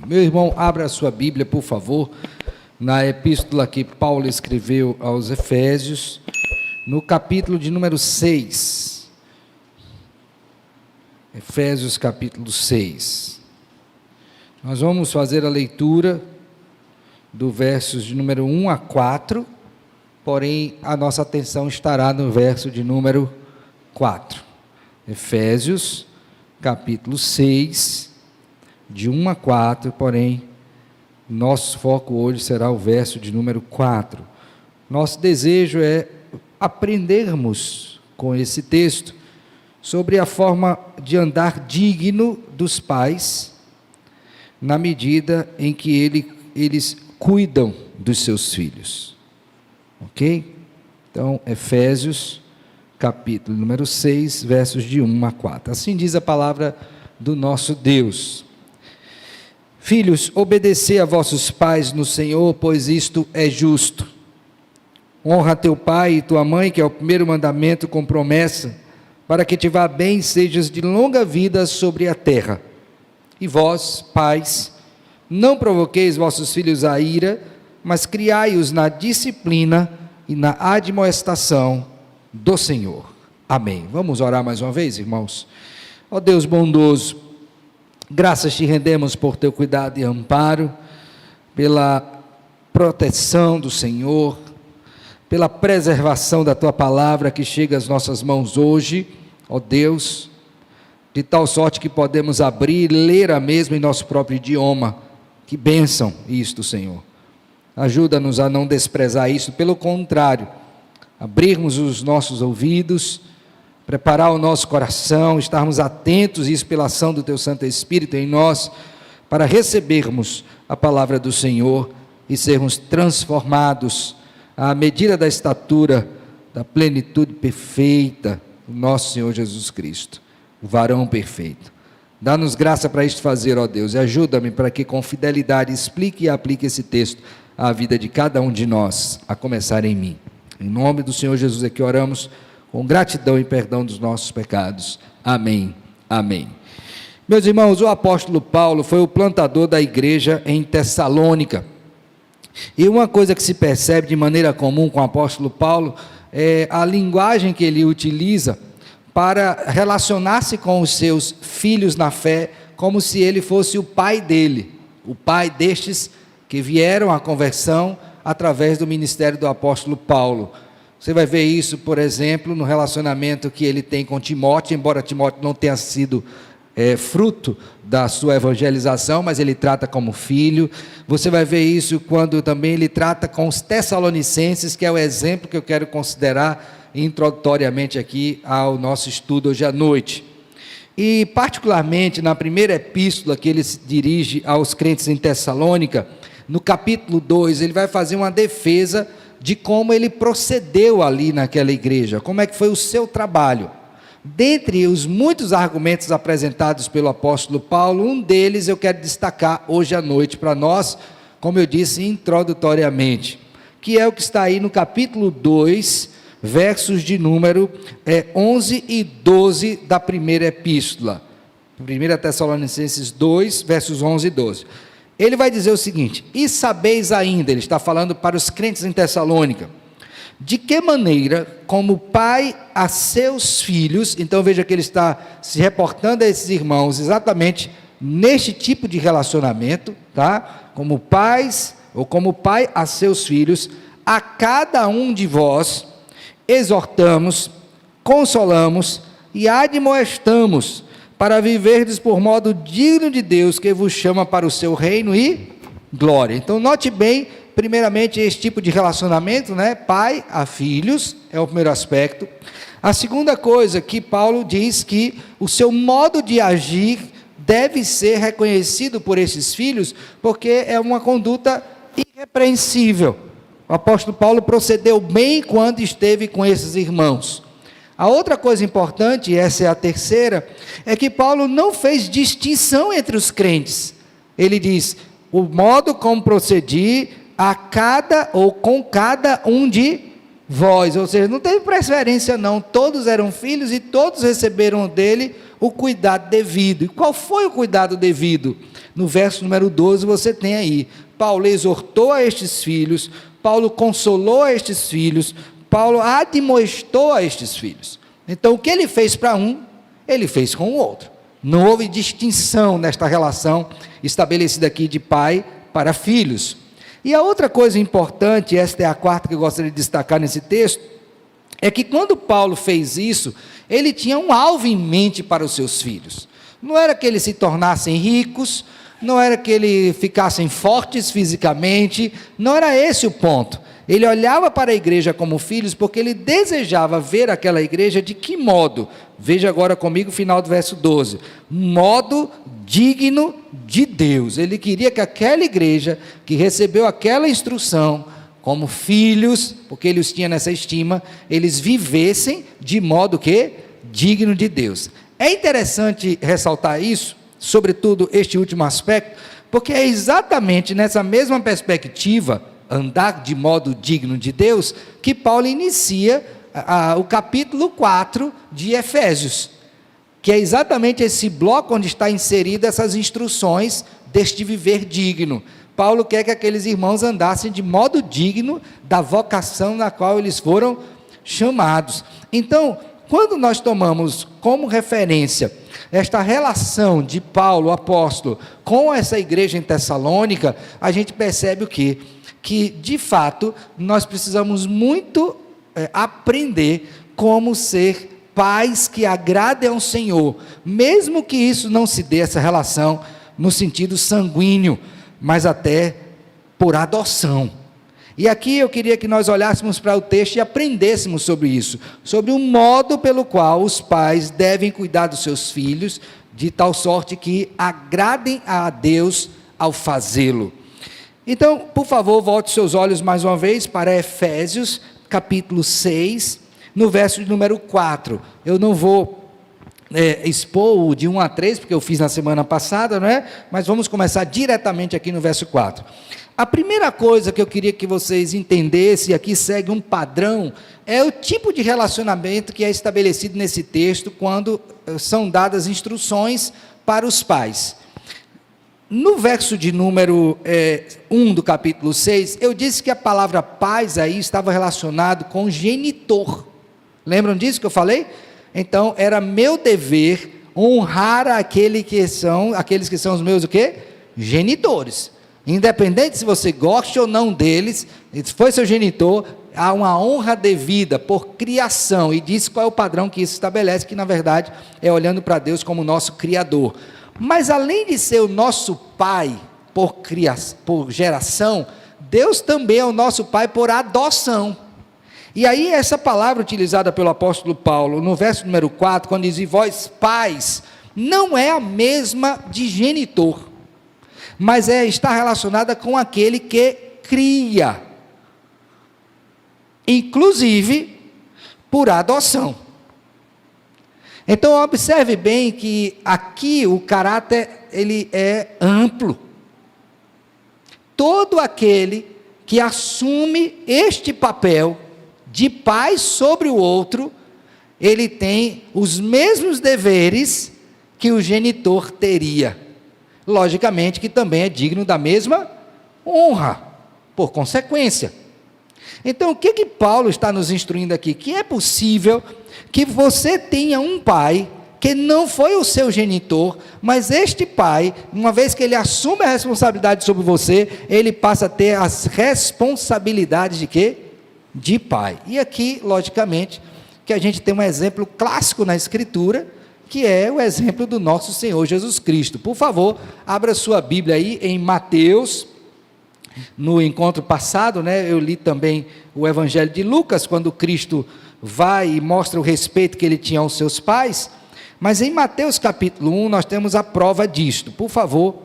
Meu irmão, abra a sua Bíblia, por favor, na epístola que Paulo escreveu aos Efésios, no capítulo de número 6. Efésios capítulo 6. Nós vamos fazer a leitura do versos de número 1 a 4, porém a nossa atenção estará no verso de número 4. Efésios capítulo 6, de 1 a 4, porém, nosso foco hoje será o verso de número 4. Nosso desejo é aprendermos com esse texto sobre a forma de andar digno dos pais, na medida em que eles cuidam dos seus filhos. Ok? Então, Efésios, capítulo número 6, versos de 1 a 4. Assim diz a palavra do nosso Deus. Filhos, obedecei a vossos pais no Senhor, pois isto é justo. Honra teu pai e tua mãe, que é o primeiro mandamento com promessa, para que te vá bem e sejas de longa vida sobre a terra. E vós, pais, não provoqueis vossos filhos a ira, mas criai-os na disciplina e na admoestação do Senhor. Amém. Vamos orar mais uma vez, irmãos? Ó Deus bondoso, graças te rendemos por teu cuidado e amparo, pela proteção do Senhor, pela preservação da tua palavra que chega às nossas mãos hoje, ó Deus, de tal sorte que podemos abrir e ler a mesma em nosso próprio idioma. Que bênção isto, Senhor. Ajuda-nos a não desprezar isso, pelo contrário, abrirmos os nossos ouvidos, preparar o nosso coração, estarmos atentos, isso pela ação do Teu Santo Espírito em nós, para recebermos a palavra do Senhor e sermos transformados à medida da estatura, da plenitude perfeita do nosso Senhor Jesus Cristo, o varão perfeito. Dá-nos graça para isto fazer, ó Deus, e ajuda-me para que com fidelidade explique e aplique esse texto à vida de cada um de nós, a começar em mim. Em nome do Senhor Jesus é que oramos, com gratidão e perdão dos nossos pecados. Amém, amém. Meus irmãos, o apóstolo Paulo foi o plantador da igreja em Tessalônica, e uma coisa que se percebe de maneira comum com o apóstolo Paulo, é a linguagem que ele utiliza para relacionar-se com os seus filhos na fé, como se ele fosse o pai dele, o pai destes que vieram à conversão através do ministério do apóstolo Paulo. Você vai ver isso, por exemplo, no relacionamento que ele tem com Timóteo, embora Timóteo não tenha sido fruto da sua evangelização, mas ele trata como filho. Você vai ver isso quando também ele trata com os Tessalonicenses, que é o exemplo que eu quero considerar introdutoriamente aqui ao nosso estudo hoje à noite. E particularmente na primeira epístola que ele se dirige aos crentes em Tessalônica, no capítulo 2, ele vai fazer uma defesa de como ele procedeu ali naquela igreja, como é que foi o seu trabalho. Dentre os muitos argumentos apresentados pelo apóstolo Paulo, um deles eu quero destacar hoje à noite para nós, como eu disse introdutoriamente, que é o que está aí no capítulo 2, versos de número 11 e 12 da primeira epístola, 1 Tessalonicenses 2, versos 11 e 12. Ele vai dizer o seguinte: e sabeis ainda, ele está falando para os crentes em Tessalônica, de que maneira, como pai a seus filhos, então veja que ele está se reportando a esses irmãos, exatamente neste tipo de relacionamento, tá? Como pais, ou como pai a seus filhos, a cada um de vós, exortamos, consolamos e admoestamos, para viverdes por modo digno de Deus, que vos chama para o seu reino e glória. Então note bem, primeiramente, esse tipo de relacionamento, né? Pai a filhos, é o primeiro aspecto. A segunda coisa que Paulo diz que o seu modo de agir deve ser reconhecido por esses filhos, porque é uma conduta irrepreensível. O apóstolo Paulo procedeu bem quando esteve com esses irmãos. A outra coisa importante, e essa é a terceira, é que Paulo não fez distinção entre os crentes. Ele diz: o modo como procedi a cada ou com cada um de vós, ou seja, não teve preferência não, todos eram filhos e todos receberam dele o cuidado devido. E qual foi o cuidado devido? No verso número 12 você tem aí, Paulo exortou a estes filhos, Paulo consolou a estes filhos, Paulo admoestou a estes filhos. Então o que ele fez para um, ele fez com o outro. Não houve distinção nesta relação estabelecida aqui de pai para filhos. E a outra coisa importante, esta é a quarta que eu gostaria de destacar nesse texto, é que quando Paulo fez isso, ele tinha um alvo em mente para os seus filhos. Não era que eles se tornassem ricos, não era que eles ficassem fortes fisicamente, não era esse o ponto. Ele olhava para a igreja como filhos porque ele desejava ver aquela igreja de que modo? Veja agora comigo o final do verso 12. Um modo digno de Deus. Ele queria que aquela igreja que recebeu aquela instrução, como filhos, porque ele os tinha nessa estima, eles vivessem de modo que digno de Deus. É interessante ressaltar isso, sobretudo este último aspecto, porque é exatamente nessa mesma perspectiva, andar de modo digno de Deus, que Paulo inicia o capítulo 4 de Efésios, que é exatamente esse bloco onde está inserida essas instruções deste viver digno. Paulo quer que aqueles irmãos andassem de modo digno da vocação na qual eles foram chamados. Então, quando nós tomamos como referência esta relação de Paulo, apóstolo, com essa igreja em Tessalônica, a gente percebe o quê? Que, de fato, nós precisamos muito aprender como ser pais que agradem ao Senhor, mesmo que isso não se dê, essa relação, no sentido sanguíneo, mas até por adoção. E aqui eu queria que nós olhássemos para o texto e aprendêssemos sobre isso, sobre o modo pelo qual os pais devem cuidar dos seus filhos, de tal sorte que agradem a Deus ao fazê-lo. Então, por favor, volte seus olhos mais uma vez para Efésios, capítulo 6, no verso de número 4. Eu não vou expor o de 1 a 3, porque eu fiz na semana passada, não é? Mas vamos começar diretamente aqui no verso 4. A primeira coisa que eu queria que vocês entendessem, e aqui segue um padrão, é o tipo de relacionamento que é estabelecido nesse texto, quando são dadas instruções para os pais. No verso de número 1 do capítulo 6, eu disse que a palavra pais aí estava relacionado com genitor. Lembram disso que eu falei? Então, era meu dever honrar aqueles que são os meus o quê? Genitores. Independente se você gosta ou não deles, se foi seu genitor, há uma honra devida por criação, e diz qual é o padrão que isso estabelece, que na verdade é olhando para Deus como nosso Criador. Mas além de ser o nosso Pai por geração, Deus também é o nosso Pai por adoção. E aí essa palavra utilizada pelo apóstolo Paulo, no verso número 4, quando diz, vós pais, não é a mesma de genitor, mas está relacionada com aquele que cria, inclusive por adoção. Então observe bem que aqui o caráter ele é amplo. Todo aquele que assume este papel de pai sobre o outro, ele tem os mesmos deveres que o genitor teria. Logicamente que também é digno da mesma honra, por consequência. Então, o que Paulo está nos instruindo aqui? Que é possível que você tenha um pai que não foi o seu genitor, mas este pai, uma vez que ele assume a responsabilidade sobre você, ele passa a ter as responsabilidades de quê? De pai. E aqui, logicamente, que a gente tem um exemplo clássico na Escritura, que é o exemplo do nosso Senhor Jesus Cristo. Por favor, abra sua Bíblia aí em Mateus. No encontro passado, eu li também o Evangelho de Lucas, quando Cristo vai e mostra o respeito que ele tinha aos seus pais, mas em Mateus capítulo 1 nós temos a prova disto. Por favor,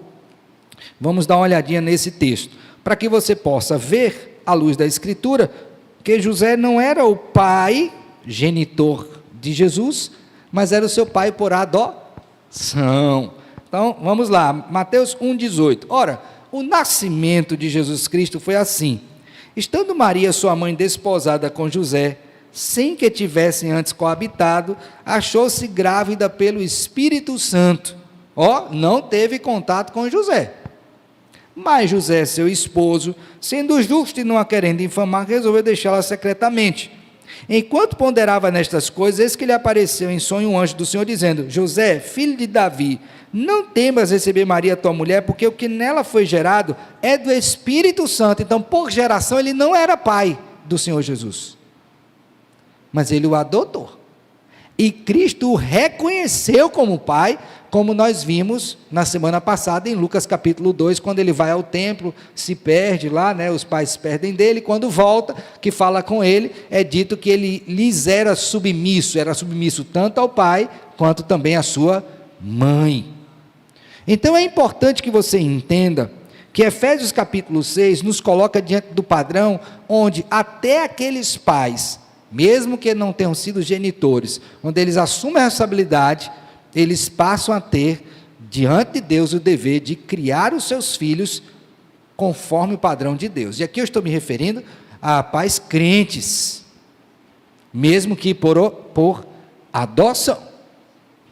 vamos dar uma olhadinha nesse texto, para que você possa ver, à luz da Escritura, que José não era o pai genitor de Jesus, mas era o seu pai por adoção. Então, vamos lá, Mateus 1,18. Ora, o nascimento de Jesus Cristo foi assim: estando Maria, sua mãe, desposada com José, sem que tivessem antes coabitado, achou-se grávida pelo Espírito Santo. Não teve contato com José. Mas José, seu esposo, sendo justo e não a querendo infamar, resolveu deixá-la secretamente. Enquanto ponderava nestas coisas, eis que lhe apareceu em sonho um anjo do Senhor, dizendo: José, filho de Davi, não temas receber Maria, tua mulher, porque o que nela foi gerado é do Espírito Santo. Então, por geração, ele não era pai do Senhor Jesus, mas ele o adotou. E Cristo o reconheceu como pai, como nós vimos na semana passada em Lucas capítulo 2, quando ele vai ao templo, se perde lá, os pais se perdem dele, quando volta, que fala com ele, é dito que ele lhes era submisso tanto ao pai, quanto também à sua mãe. Então é importante que você entenda que Efésios capítulo 6 nos coloca diante do padrão, onde até aqueles pais, mesmo que não tenham sido genitores, onde eles assumem a responsabilidade, eles passam a ter, diante de Deus, o dever de criar os seus filhos conforme o padrão de Deus. E aqui eu estou me referindo a pais crentes, mesmo que por adoção,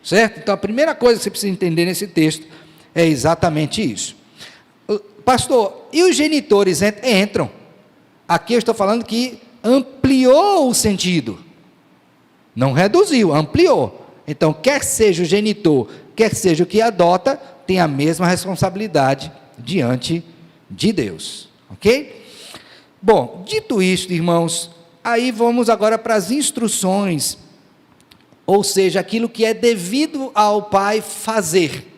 certo? Então a primeira coisa que você precisa entender nesse texto é exatamente isso. Pastor, e os genitores entram? Aqui eu estou falando que ampliou o sentido, não reduziu, ampliou. Então, quer seja o genitor, quer seja o que adota, tem a mesma responsabilidade diante de Deus, ok? Bom, dito isto, irmãos, aí vamos agora para as instruções, ou seja, aquilo que é devido ao pai fazer.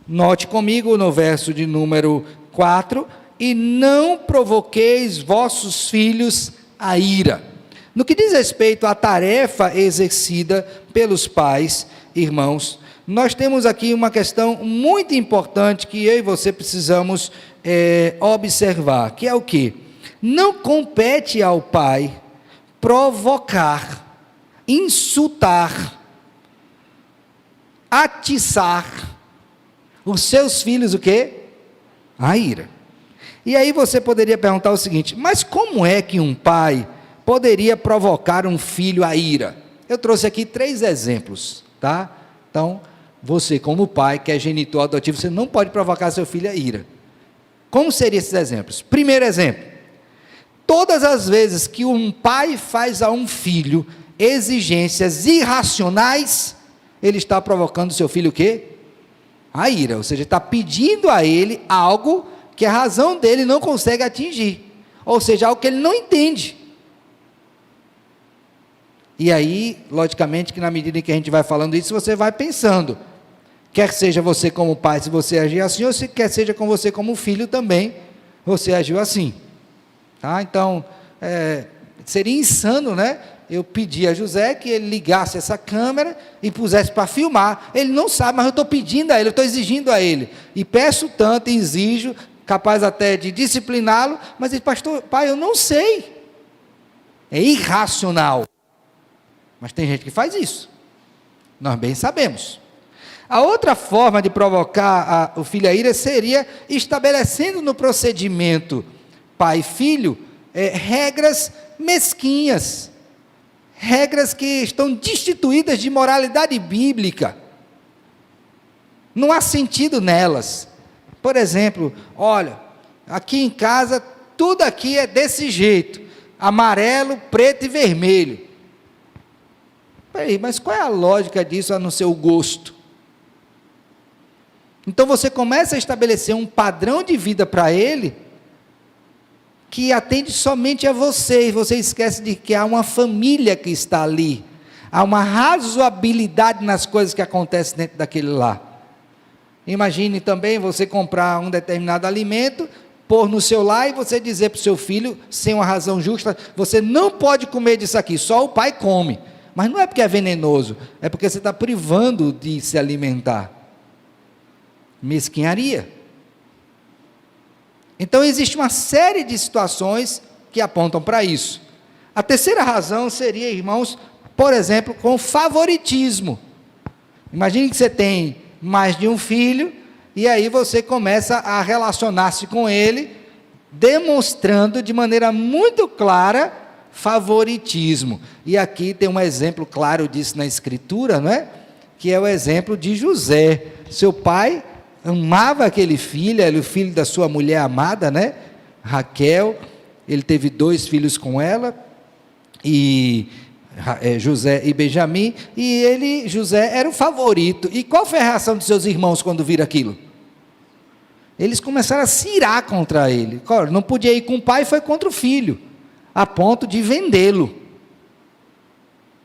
Note comigo no verso de número 4, e não provoqueis vossos filhos a ira. No que diz respeito à tarefa exercida pelos pais, irmãos, nós temos aqui uma questão muito importante que eu e você precisamos observar, que é o quê? Não compete ao pai provocar, insultar, atiçar os seus filhos o quê? A ira. E aí você poderia perguntar o seguinte: mas como é que um pai poderia provocar um filho à ira? Eu trouxe aqui 3 exemplos, tá? Então, você como pai, que é genitor adotivo, você não pode provocar seu filho à ira. Como seriam esses exemplos? Primeiro exemplo: todas as vezes que um pai faz a um filho exigências irracionais, ele está provocando seu filho o quê? A ira, ou seja, está pedindo a ele algo que a razão dele não consegue atingir, ou seja, algo que ele não entende. E aí, logicamente, que na medida em que a gente vai falando isso, você vai pensando, quer seja você como pai, se você agir assim, ou se quer seja com você como filho também, você agiu assim, tá? Então, seria insano, eu pedi a José que ele ligasse essa câmera e pusesse para filmar. Ele não sabe, mas eu estou pedindo a ele, eu estou exigindo a ele, e peço tanto, e exijo, capaz até de discipliná-lo, mas ele: pastor, pai, eu não sei, é irracional. Mas tem gente que faz isso, nós bem sabemos. A outra forma de provocar o filho à ira seria estabelecendo no procedimento pai e filho regras mesquinhas, regras que estão destituídas de moralidade bíblica, não há sentido nelas. Por exemplo, olha, aqui em casa tudo aqui é desse jeito, amarelo, preto e vermelho. Peraí, mas qual é a lógica disso a não ser o gosto? Então você começa a estabelecer um padrão de vida para ele, que atende somente a você, e você esquece de que há uma família que está ali, há uma razoabilidade nas coisas que acontecem dentro daquele lá. Imagine também você comprar um determinado alimento, pôr no seu lar e você dizer para o seu filho, sem uma razão justa: você não pode comer disso aqui, só o pai come. Mas não é porque é venenoso, é porque você está privando de se alimentar. Mesquinharia. Então existe uma série de situações que apontam para isso. A terceira razão seria, irmãos, por exemplo, com favoritismo. Imagine que você tem mais de um filho, e aí você começa a relacionar-se com ele, demonstrando de maneira muito clara favoritismo. E aqui tem um exemplo claro disso na Escritura, não é? Que é o exemplo de José. Seu pai amava aquele filho, era o filho da sua mulher amada, né? Raquel. Ele teve 2 filhos com ela, José e Benjamim, e José era o favorito. E qual foi a reação de seus irmãos quando viram aquilo? Eles começaram a se irar contra ele. Não podia ir com o pai, foi contra o filho, a ponto de vendê-lo.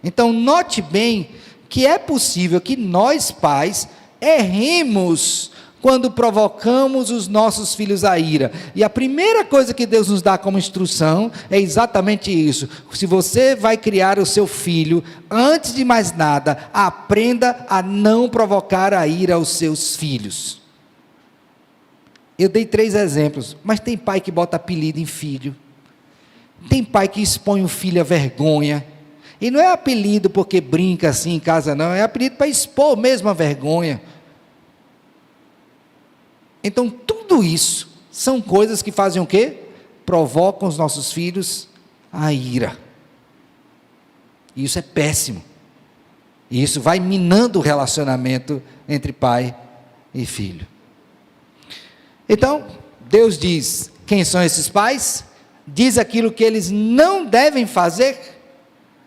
Então note bem que é possível que nós pais erremos quando provocamos os nossos filhos à ira. E a primeira coisa que Deus nos dá como instrução é exatamente isso. Se você vai criar o seu filho, antes de mais nada, aprenda a não provocar a ira aos seus filhos. Eu dei 3 exemplos, mas tem pai que bota apelido em filho. Tem pai que expõe o filho à vergonha. E não é apelido porque brinca assim em casa, não. É apelido para expor mesmo a vergonha. Então, tudo isso são coisas que fazem o quê? Provocam os nossos filhos à ira. E isso é péssimo. E isso vai minando o relacionamento entre pai e filho. Então, Deus diz quem são esses pais, diz aquilo que eles não devem fazer,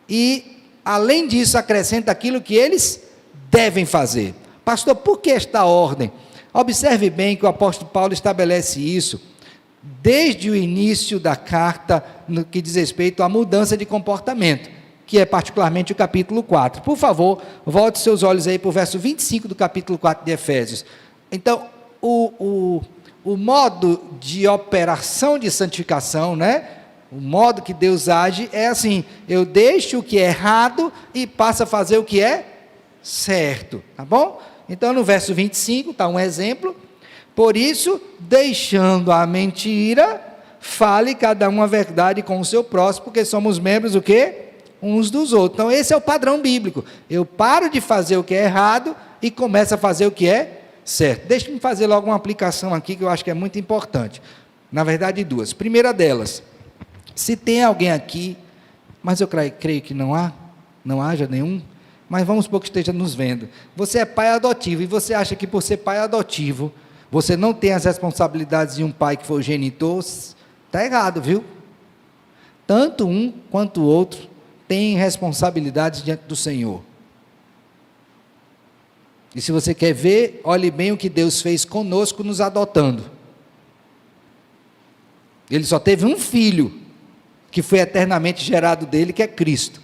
e, além disso, acrescenta aquilo que eles devem fazer. Pastor, por que esta ordem? Observe bem que o apóstolo Paulo estabelece isso desde o início da carta, no que diz respeito à mudança de comportamento, que é particularmente o capítulo 4. Por favor, volte seus olhos aí para o verso 25 do capítulo 4 de Efésios. Então, o modo de operação de santificação, né? O modo que Deus age é assim: eu deixo o que é errado e passo a fazer o que é certo, tá bom? Então, no verso 25 está um exemplo. Por isso, deixando a mentira, fale cada um a verdade com o seu próximo, porque somos membros do quê? Uns dos outros. Então, esse é o padrão bíblico. Eu paro de fazer o que é errado e começo a fazer o que é certo. Deixa-me fazer logo uma aplicação aqui que eu acho que é muito importante. Na verdade, 2. Primeira delas, se tem alguém aqui, mas eu creio que não haja nenhum, mas vamos supor que esteja nos vendo. Você é pai adotivo e você acha que por ser pai adotivo, você não tem as responsabilidades de um pai que foi genitor, está errado, viu? Tanto um quanto o outro tem responsabilidades diante do Senhor. E se você quer ver, olhe bem o que Deus fez conosco nos adotando. Ele só teve um filho, que foi eternamente gerado dele, que é Cristo.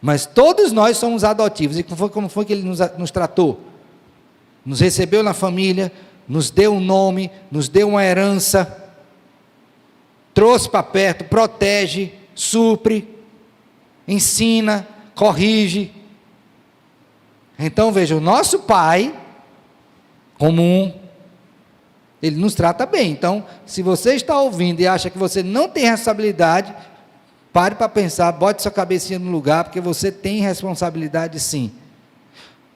Mas todos nós somos adotivos. E como foi que ele nos tratou? Nos recebeu na família, nos deu um nome, nos deu uma herança, trouxe para perto, protege, supre, ensina, corrige. Então veja, o nosso Pai comum, Ele nos trata bem. Então, se você está ouvindo e acha que você não tem responsabilidade, pare para pensar, bote sua cabecinha no lugar, porque você tem responsabilidade sim.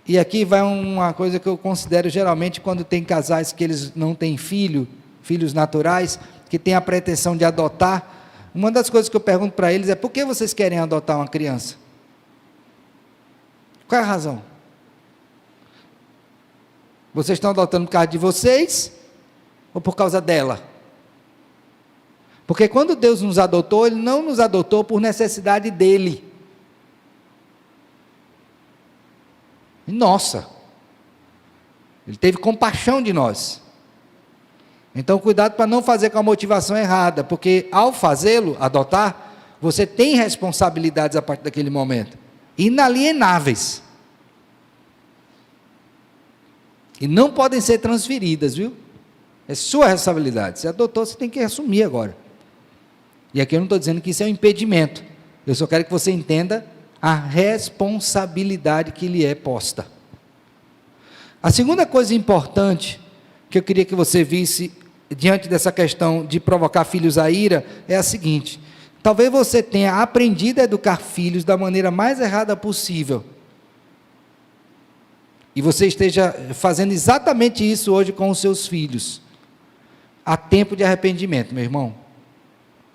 E aqui vai uma coisa que eu considero geralmente quando tem casais que eles não têm filhos naturais, que têm a pretensão de adotar. Uma das coisas que eu pergunto para eles é: por que vocês querem adotar uma criança? Qual é a razão? Vocês estão adotando por causa de vocês ou por causa dela? Porque quando Deus nos adotou, Ele não nos adotou por necessidade dEle. Nossa! Ele teve compaixão de nós. Então, cuidado para não fazer com a motivação errada, porque ao fazê-lo, adotar, você tem responsabilidades a partir daquele momento, inalienáveis. E não podem ser transferidas, viu? É sua responsabilidade. Se adotou, você tem que assumir agora. E aqui eu não estou dizendo que isso é um impedimento. Eu só quero que você entenda a responsabilidade que lhe é posta. A segunda coisa importante que eu queria que você visse diante dessa questão de provocar filhos à ira é a seguinte: talvez você tenha aprendido a educar filhos da maneira mais errada possível. E você esteja fazendo exatamente isso hoje com os seus filhos. Há tempo de arrependimento, meu irmão.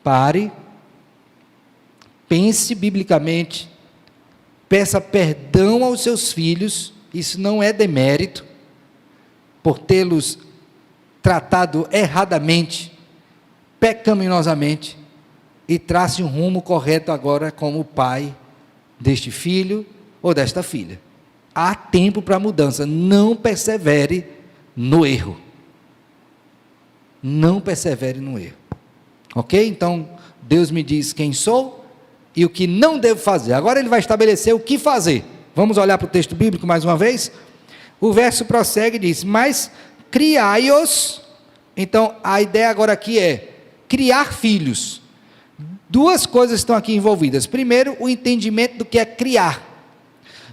Pare pense biblicamente, peça perdão aos seus filhos, isso não é demérito, por tê-los tratado erradamente, pecaminosamente, e trace um rumo correto agora como pai deste filho ou desta filha. Há tempo para mudança, não persevere no erro. Não persevere no erro. Ok? Então, Deus me diz quem sou e o que não devo fazer. Agora ele vai estabelecer o que fazer. Vamos olhar para o texto bíblico mais uma vez? O verso prossegue e diz, mas criai-os. Então, a ideia agora aqui é criar filhos. Duas coisas estão aqui envolvidas. Primeiro, o entendimento do que é criar.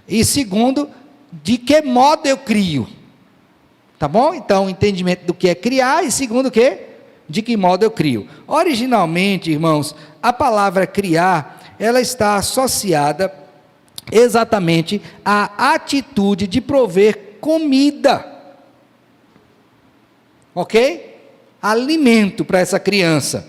E segundo, de que modo eu crio. Tá bom? Então, o entendimento do que é criar e segundo o que? De que modo eu crio. Originalmente, irmãos, a palavra criar, ela está associada exatamente à atitude de prover comida. Ok? Alimento para essa criança.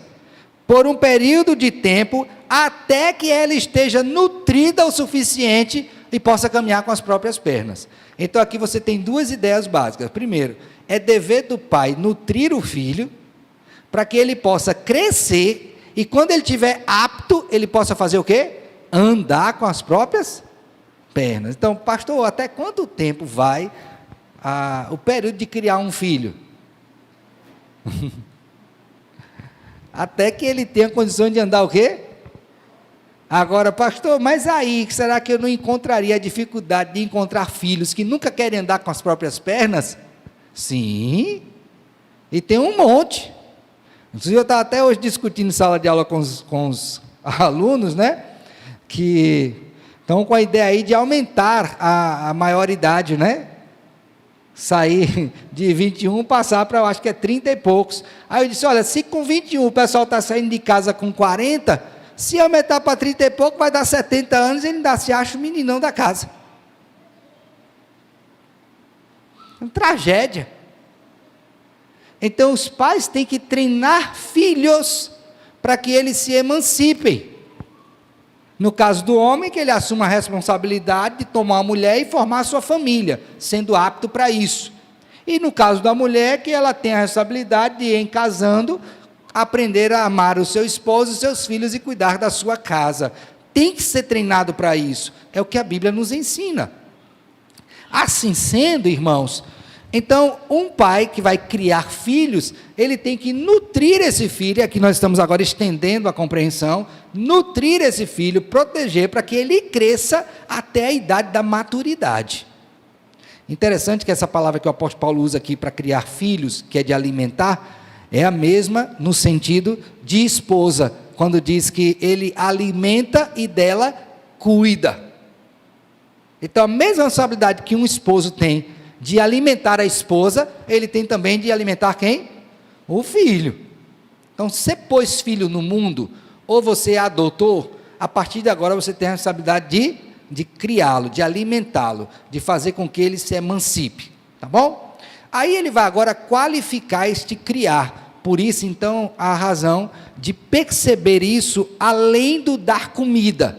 Por um período de tempo, até que ela esteja nutrida o suficiente e possa caminhar com as próprias pernas. Então aqui você tem duas ideias básicas. Primeiro, é dever do pai nutrir o filho, para que ele possa crescer, e quando ele estiver apto, ele possa fazer o quê? Andar com as próprias pernas. Então, pastor, até quanto tempo vai o período de criar um filho? Até que ele tenha condições de andar o quê? Agora, pastor, mas aí, será que eu não encontraria a dificuldade de encontrar filhos que nunca querem andar com as próprias pernas? Sim, e tem um monte. Eu estava até hoje discutindo em sala de aula com os alunos, né? Que estão com a ideia aí de aumentar a maioridade, né? Sair de 21, passar para, eu acho que é 30 e poucos. Aí eu disse, olha, se com 21 o pessoal está saindo de casa com 40, se aumentar para 30 e pouco, vai dar 70 anos e ele ainda se acha o meninão da casa. É uma tragédia. Então os pais têm que treinar filhos para que eles se emancipem. No caso do homem, que ele assuma a responsabilidade de tomar uma mulher e formar a sua família, sendo apto para isso. E no caso da mulher, que ela tem a responsabilidade de, em casando, aprender a amar o seu esposo, os seus filhos e cuidar da sua casa. Tem que ser treinado para isso. É o que a Bíblia nos ensina. Assim sendo, irmãos, então, um pai que vai criar filhos, ele tem que nutrir esse filho, aqui nós estamos agora estendendo a compreensão, nutrir esse filho, proteger, para que ele cresça até a idade da maturidade. Interessante que essa palavra que o apóstolo Paulo usa aqui para criar filhos, que é de alimentar, é a mesma no sentido de esposa, quando diz que ele alimenta e dela cuida. Então, a mesma responsabilidade que um esposo tem de alimentar a esposa, ele tem também de alimentar quem? O filho. Então, se você pôs filho no mundo, ou você adotou, a partir de agora você tem a responsabilidade de criá-lo, de alimentá-lo, de fazer com que ele se emancipe, tá bom? Aí ele vai agora qualificar este criar, por isso então a razão de perceber isso além do dar comida.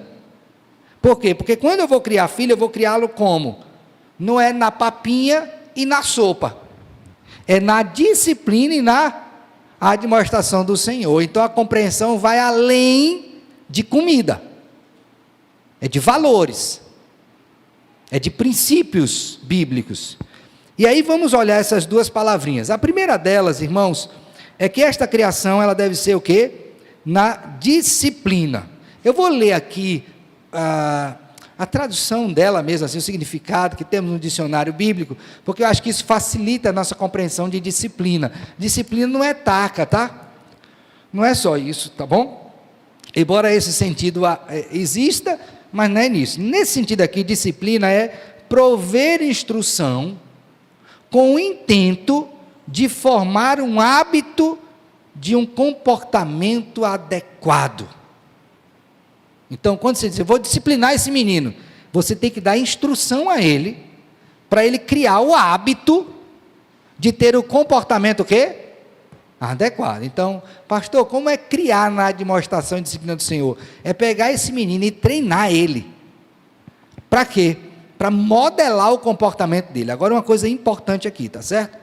Por quê? Porque quando eu vou criar filho, eu vou criá-lo como? Não é na papinha e na sopa, é na disciplina e na admoestação do Senhor. Então a compreensão vai além de comida, é de valores, é de princípios bíblicos. E aí vamos olhar essas duas palavrinhas. A primeira delas, irmãos, é que esta criação, ela deve ser o quê? Na disciplina. Eu vou ler aqui a tradução dela mesmo, assim, o significado que temos no dicionário bíblico, porque eu acho que isso facilita a nossa compreensão de disciplina. Disciplina não é taca, tá? Não é só isso, tá bom? Embora esse sentido exista, mas não é nisso. Nesse sentido aqui, disciplina é prover instrução com o intento de formar um hábito de um comportamento adequado. Então, quando você diz, eu vou disciplinar esse menino, você tem que dar instrução a ele, para ele criar o hábito de ter o comportamento o quê? Adequado. Então, pastor, como é criar na admoestação e disciplina do Senhor? É pegar esse menino e treinar ele. Para quê? Para modelar o comportamento dele. Agora, uma coisa importante aqui, tá certo?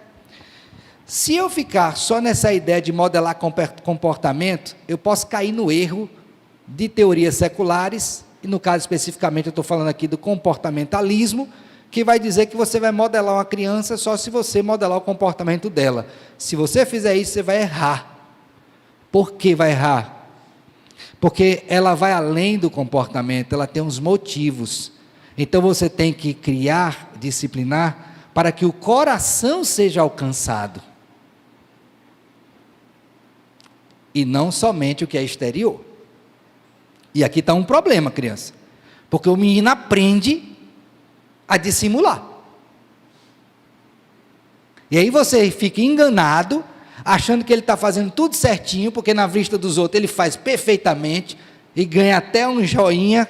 Se eu ficar só nessa ideia de modelar comportamento, eu posso cair no erro de teorias seculares, e no caso especificamente eu estou falando aqui do comportamentalismo, que vai dizer que você vai modelar uma criança só se você modelar o comportamento dela. Se você fizer isso, você vai errar. Por que vai errar? Porque ela vai além do comportamento, ela tem uns motivos. Então você tem que criar, disciplinar, para que o coração seja alcançado. E não somente o que é exterior. E aqui está um problema, criança. Porque o menino aprende a dissimular. E aí você fica enganado, achando que ele está fazendo tudo certinho, porque na vista dos outros ele faz perfeitamente, e ganha até um joinha,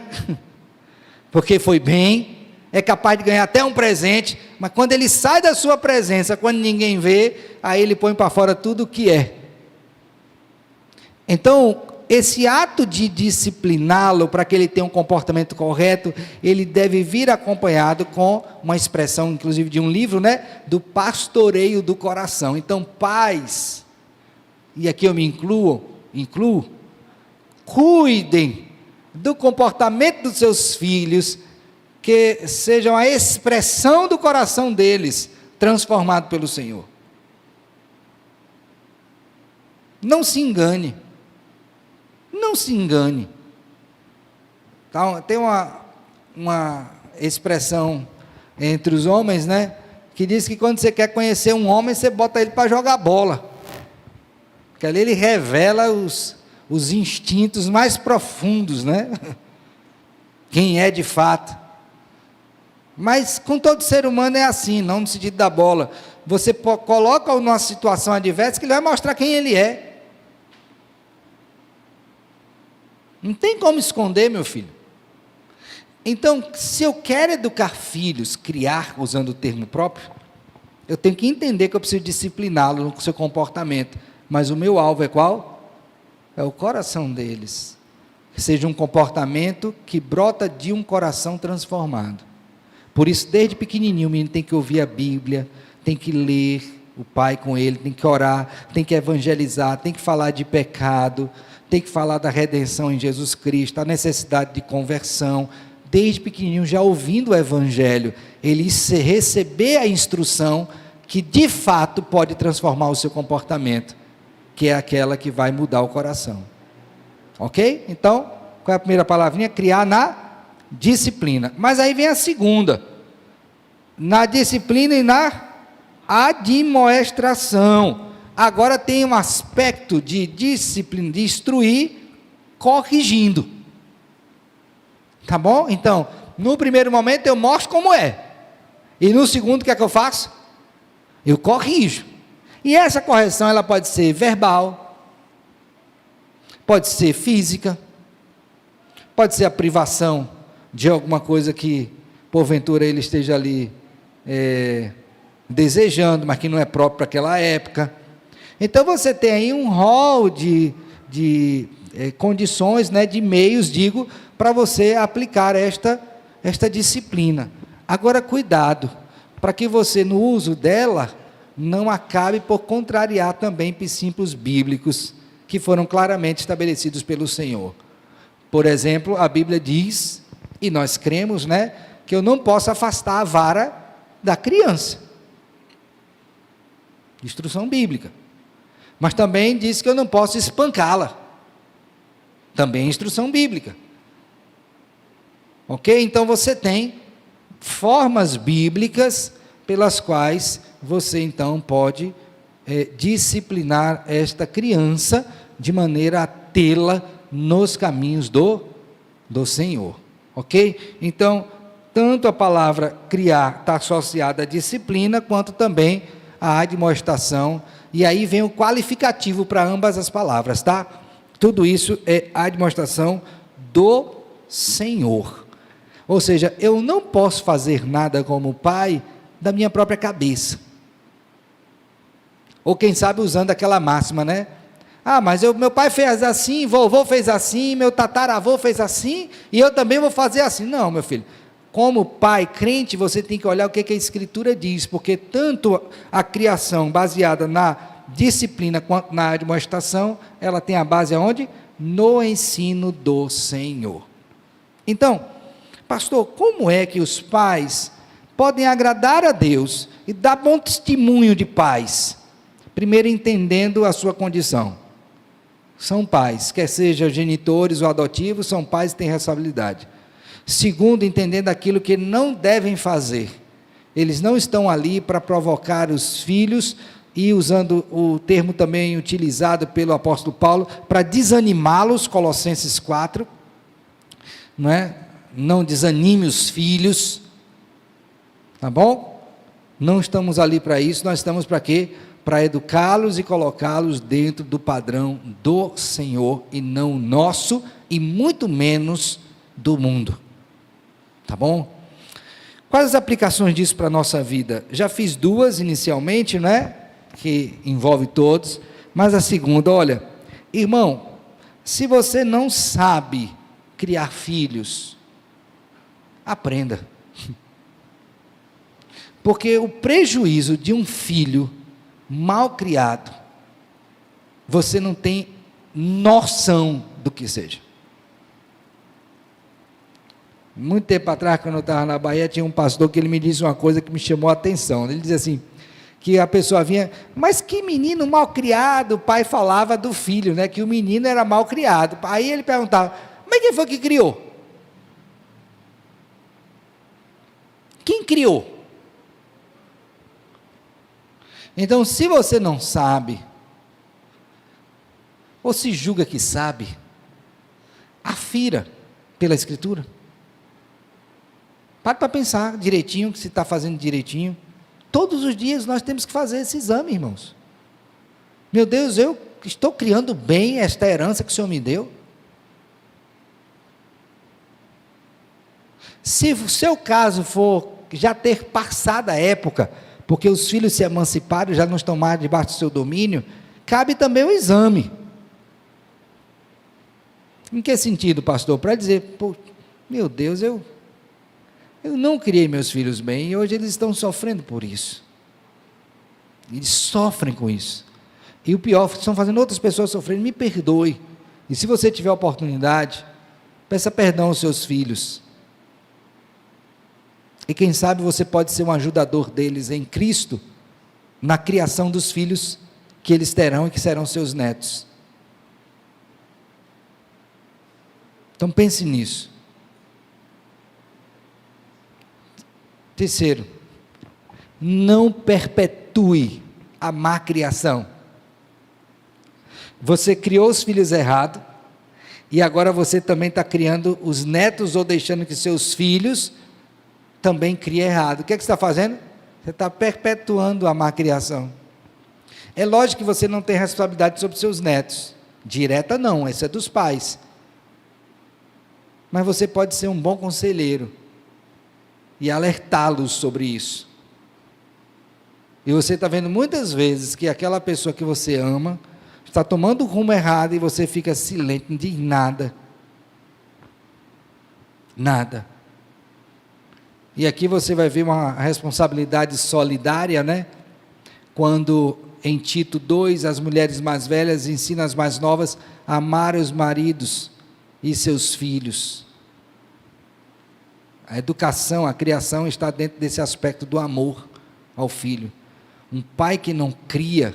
porque foi bem, é capaz de ganhar até um presente, mas quando ele sai da sua presença, quando ninguém vê, aí ele põe para fora tudo o que é. Então, esse ato de discipliná-lo para que ele tenha um comportamento correto, ele deve vir acompanhado com uma expressão, inclusive de um livro, né, do pastoreio do coração. Então, pais, e aqui eu me incluo, cuidem do comportamento dos seus filhos, que sejam a expressão do coração deles, transformado pelo Senhor. Não se engane. Não se engane. Então, tem uma expressão entre os homens, né? Que diz que quando você quer conhecer um homem, você bota ele para jogar bola. Porque ali ele revela os instintos mais profundos, né? Quem é de fato. Mas com todo ser humano é assim, não no sentido da bola. Você coloca-o numa situação adversa que ele vai mostrar quem ele é. Não tem como esconder, meu filho. Então, se eu quero educar filhos, criar, usando o termo próprio, eu tenho que entender que eu preciso discipliná-lo no seu comportamento. Mas o meu alvo é qual? É o coração deles. Que seja um comportamento que brota de um coração transformado. Por isso, desde pequenininho, o menino tem que ouvir a Bíblia, tem que ler o pai com ele, tem que orar, tem que evangelizar, tem que falar de pecado, tem que falar da redenção em Jesus Cristo, a necessidade de conversão, desde pequenininho já ouvindo o Evangelho, ele receber a instrução que de fato pode transformar o seu comportamento, que é aquela que vai mudar o coração. Ok? Então, qual é a primeira palavrinha? Criar na disciplina. Mas aí vem a segunda, na disciplina e na admoestação. Agora tem um aspecto de disciplina, de instruir, corrigindo. Tá bom? Então, no primeiro momento eu mostro como é. E no segundo, o que é que eu faço? Eu corrijo. E essa correção, ela pode ser verbal, pode ser física, pode ser a privação de alguma coisa que, porventura, ele esteja ali desejando, mas que não é próprio para aquela época. Então você tem aí um rol de condições, né, de meios, para você aplicar esta disciplina. Agora, cuidado, para que você, no uso dela, não acabe por contrariar também princípios bíblicos que foram claramente estabelecidos pelo Senhor. Por exemplo, a Bíblia diz, e nós cremos, né, que eu não posso afastar a vara da criança. Instrução bíblica. Mas também diz que eu não posso espancá-la. Também é instrução bíblica. Ok? Então você tem formas bíblicas pelas quais você então pode disciplinar esta criança de maneira a tê-la nos caminhos do Senhor. Ok? Então, tanto a palavra criar está associada à disciplina, quanto também à admoestação. E aí vem o qualificativo para ambas as palavras, tá? Tudo isso é a admoestação do Senhor. Ou seja, eu não posso fazer nada como pai da minha própria cabeça. Ou quem sabe usando aquela máxima, né? Ah, mas meu pai fez assim, vovô fez assim, meu tataravô fez assim, e eu também vou fazer assim. Não, meu filho. Como pai crente, você tem que olhar o que a Escritura diz, porque tanto a criação baseada na disciplina quanto na admoestação, ela tem a base aonde? No ensino do Senhor. Então, pastor, como é que os pais podem agradar a Deus e dar bom testemunho de pais? Primeiro, entendendo a sua condição. São pais, quer sejam genitores ou adotivos, são pais e têm responsabilidade. Segundo, entendendo aquilo que não devem fazer. Eles não estão ali para provocar os filhos, e usando o termo também utilizado pelo apóstolo Paulo, para desanimá-los, Colossenses 4, não é? Não desanime os filhos, tá bom? Não estamos ali para isso, nós estamos para quê? Para educá-los e colocá-los dentro do padrão do Senhor, e não nosso, e muito menos do mundo. Tá bom? Quais as aplicações disso para a nossa vida? Já fiz duas inicialmente, né? Que envolve todos, mas a segunda, olha, irmão, se você não sabe criar filhos, aprenda. Porque o prejuízo de um filho mal criado, você não tem noção do que seja. Muito tempo atrás, quando eu estava na Bahia, tinha um pastor que ele me disse uma coisa que me chamou a atenção. Ele dizia assim, que a pessoa vinha, mas que menino mal criado, o pai falava do filho, né, que o menino era mal criado. Aí ele perguntava, mas quem foi que criou? Quem criou? Então, se você não sabe, ou se julga que sabe, afira pela Escritura. Pare para pensar direitinho, que se está fazendo direitinho. Todos os dias nós temos que fazer esse exame, irmãos. Meu Deus, eu estou criando bem esta herança que o Senhor me deu? Se o seu caso for já ter passado a época, porque os filhos se emanciparam, já não estão mais debaixo do seu domínio, cabe também o exame. Em que sentido, pastor? Para dizer, pô, meu Deus, eu não criei meus filhos bem, e hoje eles estão sofrendo por isso. Eles sofrem com isso. E o pior, estão fazendo outras pessoas sofrerem. Me perdoe. E se você tiver oportunidade, peça perdão aos seus filhos. E quem sabe você pode ser um ajudador deles em Cristo, na criação dos filhos que eles terão e que serão seus netos. Então pense nisso. Terceiro, não perpetue a má criação. Você criou os filhos errados, e agora você também está criando os netos, ou deixando que seus filhos também criem errado. O que é que você está fazendo? Você está perpetuando a má criação. É lógico que você não tem responsabilidade sobre seus netos, direta não, essa é dos pais. Mas você pode ser um bom conselheiro, e alertá-los sobre isso. E você está vendo muitas vezes que aquela pessoa que você ama está tomando o rumo errado, e você fica silente, não diz nada. Nada. E aqui você vai ver uma responsabilidade solidária, né? Quando em Tito 2, as mulheres mais velhas ensinam as mais novas a amar os maridos e seus filhos. A educação, a criação está dentro desse aspecto do amor ao filho. Um pai que não cria,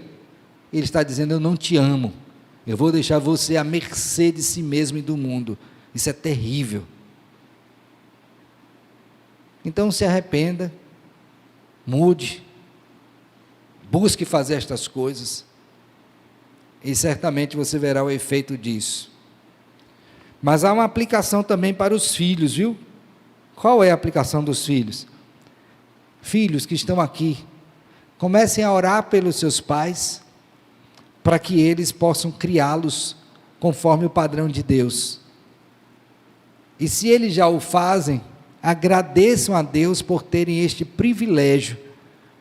ele está dizendo, eu não te amo, eu vou deixar você à mercê de si mesmo e do mundo. Isso é terrível. Então se arrependa, mude, busque fazer estas coisas, e certamente você verá o efeito disso. Mas há uma aplicação também para os filhos, viu? Qual é a aplicação dos filhos? Filhos que estão aqui, comecem a orar pelos seus pais, para que eles possam criá-los conforme o padrão de Deus. E se eles já o fazem, agradeçam a Deus por terem este privilégio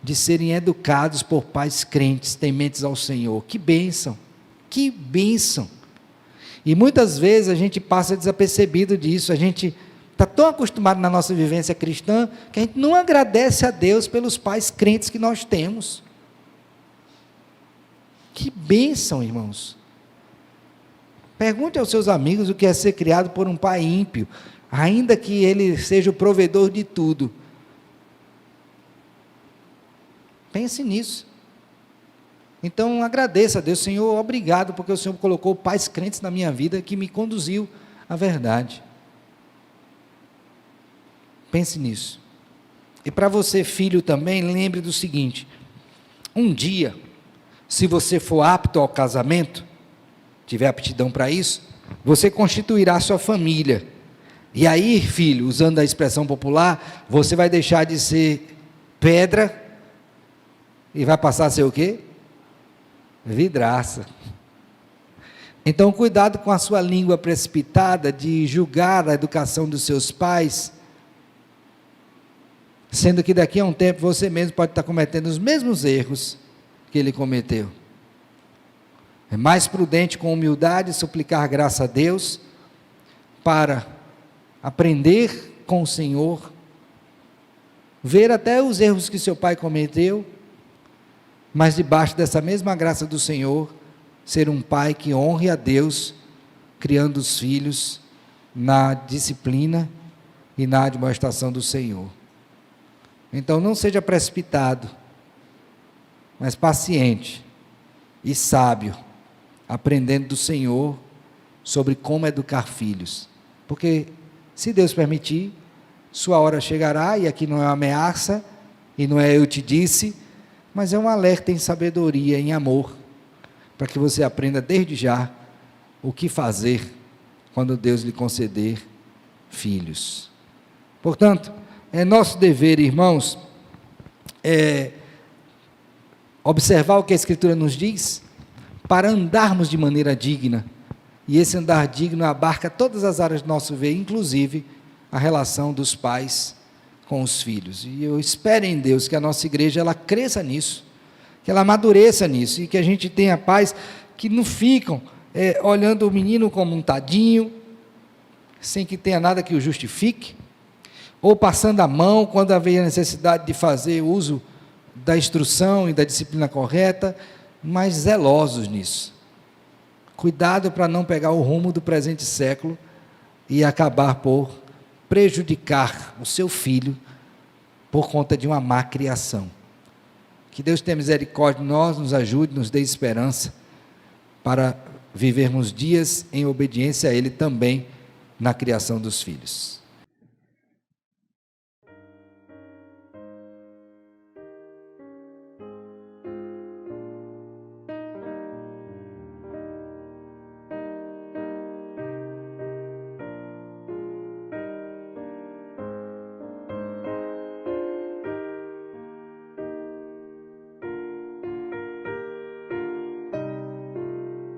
de serem educados por pais crentes, tementes ao Senhor. Que bênção! Que bênção! E muitas vezes a gente passa desapercebido disso, a gente está tão acostumado na nossa vivência cristã, que a gente não agradece a Deus pelos pais crentes que nós temos. Que bênção, irmãos! Pergunte aos seus amigos o que é ser criado por um pai ímpio, ainda que ele seja o provedor de tudo. Pense nisso. Então agradeça a Deus, Senhor, obrigado, porque o Senhor colocou pais crentes na minha vida, que me conduziu à verdade. Pense nisso. E para você, filho, também, lembre do seguinte: um dia, se você for apto ao casamento, tiver aptidão para isso, você constituirá sua família. E aí, filho, usando a expressão popular, você vai deixar de ser pedra e vai passar a ser o quê? Vidraça. Então, cuidado com a sua língua precipitada de julgar a educação dos seus pais, sendo que daqui a um tempo você mesmo pode estar cometendo os mesmos erros que ele cometeu. É mais prudente, com humildade, suplicar graça a Deus, para aprender com o Senhor, ver até os erros que seu pai cometeu, mas debaixo dessa mesma graça do Senhor, ser um pai que honre a Deus, criando os filhos na disciplina e na admoestação do Senhor. Então não seja precipitado, mas paciente e sábio, aprendendo do Senhor sobre como educar filhos, porque se Deus permitir, sua hora chegará, e aqui não é uma ameaça, e não é eu te disse, mas é um alerta em sabedoria, em amor, para que você aprenda desde já o que fazer quando Deus lhe conceder filhos. Portanto, é nosso dever, irmãos, observar o que a Escritura nos diz, para andarmos de maneira digna, e esse andar digno abarca todas as áreas do nosso viver, inclusive a relação dos pais com os filhos. E eu espero em Deus que a nossa igreja ela cresça nisso, que ela amadureça nisso, e que a gente tenha pais que não ficam olhando o menino como um tadinho, sem que tenha nada que o justifique, ou passando a mão quando haver a necessidade de fazer uso da instrução e da disciplina correta, mas zelosos nisso. Cuidado para não pegar o rumo do presente século e acabar por prejudicar o seu filho por conta de uma má criação. Que Deus tenha misericórdia de nós, nos ajude, nos dê esperança para vivermos dias em obediência a Ele também na criação dos filhos.